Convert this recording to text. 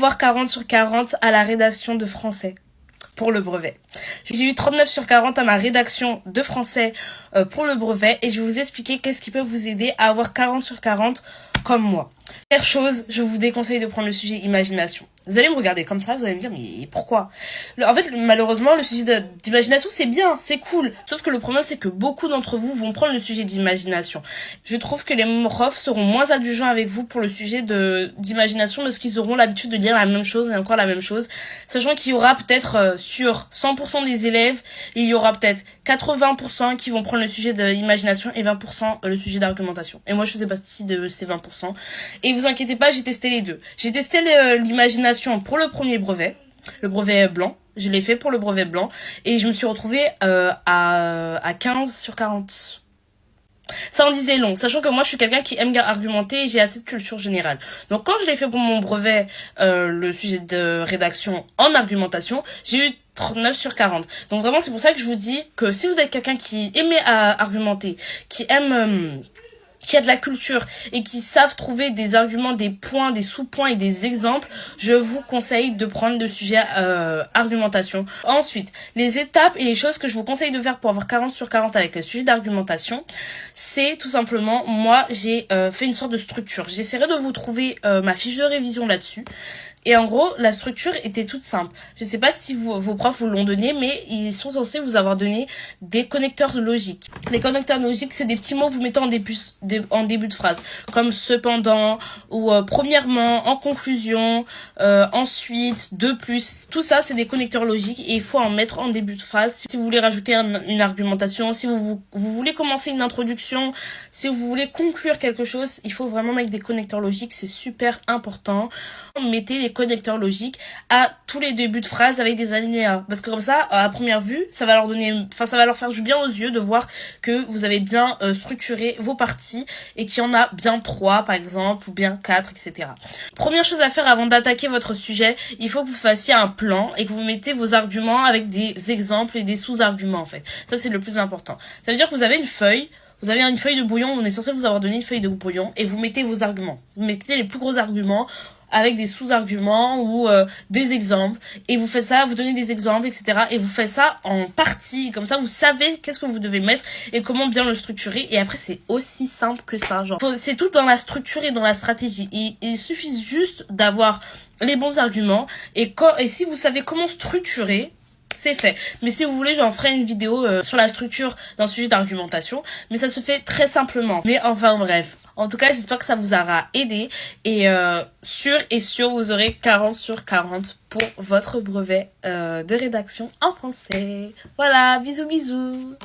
Avoir 40 sur 40 à la rédaction de français pour le brevet. J'ai eu 39 sur 40 à ma rédaction de français pour le brevet et je vais vous expliquer qu'est-ce qui peut vous aider à avoir 40 sur 40 comme moi. Première chose, je vous déconseille de prendre le sujet imagination. Vous allez me regarder comme ça, vous allez me dire, mais pourquoi? En fait, malheureusement, le sujet d'imagination, c'est bien, c'est cool. Sauf que le problème, c'est que beaucoup d'entre vous vont prendre le sujet d'imagination. Je trouve que les profs seront moins indulgents avec vous pour le sujet d'imagination parce qu'ils auront l'habitude de lire la même chose et encore la même chose. Sachant qu'il y aura peut-être sur 100% des élèves, il y aura peut-être 80% qui vont prendre le sujet de l'imagination et 20% le sujet d'argumentation. Et moi, je faisais partie de ces 20%. Et vous inquiétez pas, j'ai testé les deux. J'ai testé l'imagination pour le premier brevet, le brevet blanc. Je l'ai fait pour le brevet blanc et je me suis retrouvée à 15 sur 40. Ça en disait long, sachant que moi je suis quelqu'un qui aime argumenter et j'ai assez de culture générale. Donc quand je l'ai fait pour mon brevet, le sujet de rédaction en argumentation, j'ai eu 39 sur 40. Donc vraiment c'est pour ça que je vous dis que si vous êtes quelqu'un qui aime argumenter, qui aime... qui a de la culture et qui savent trouver des arguments, des points, des sous-points et des exemples, je vous conseille de prendre le sujet argumentation. Ensuite, les étapes et les choses que je vous conseille de faire pour avoir 40 sur 40 avec le sujet d'argumentation, c'est tout simplement, moi j'ai fait une sorte de structure. J'essaierai de vous trouver ma fiche de révision là-dessus. Et en gros, la structure était toute simple. Je sais pas si vos profs vous l'ont donné, mais ils sont censés vous avoir donné des connecteurs logiques. Les connecteurs logiques, c'est des petits mots que vous mettez en début de phrase, comme cependant, ou premièrement, en conclusion, ensuite, de plus. Tout ça, c'est des connecteurs logiques et il faut en mettre en début de phrase. Si vous voulez rajouter une argumentation, si vous voulez commencer une introduction, si vous voulez conclure quelque chose, il faut vraiment mettre des connecteurs logiques, c'est super important. Mettez les connecteurs logiques à tous les débuts de phrases avec des alinéas, parce que comme ça à première vue ça va leur faire du bien aux yeux de voir que vous avez bien structuré vos parties et qu'il y en a bien 3 par exemple ou bien 4, etc. Première chose à faire avant d'attaquer votre sujet, il faut que vous fassiez un plan et que vous mettez vos arguments avec des exemples et des sous-arguments en fait. Ça c'est le plus important. Ça veut dire que vous avez une feuille. Vous avez une feuille de brouillon, on est censé vous avoir donné une feuille de brouillon et vous mettez vos arguments. Vous mettez les plus gros arguments avec des sous-arguments ou des exemples et vous faites ça, vous donnez des exemples, etc. Et vous faites ça en partie, comme ça vous savez qu'est-ce que vous devez mettre et comment bien le structurer et après c'est aussi simple que ça. Genre, c'est tout dans la structure et dans la stratégie. Il suffit juste d'avoir les bons arguments et si vous savez comment structurer, c'est fait. Mais si vous voulez, j'en ferai une vidéo sur la structure d'un sujet d'argumentation. Mais ça se fait très simplement. Mais enfin bref. En tout cas, j'espère que ça vous aura aidé. Et sûr, vous aurez 40 sur 40 pour votre brevet de rédaction en français. Voilà, bisous bisous.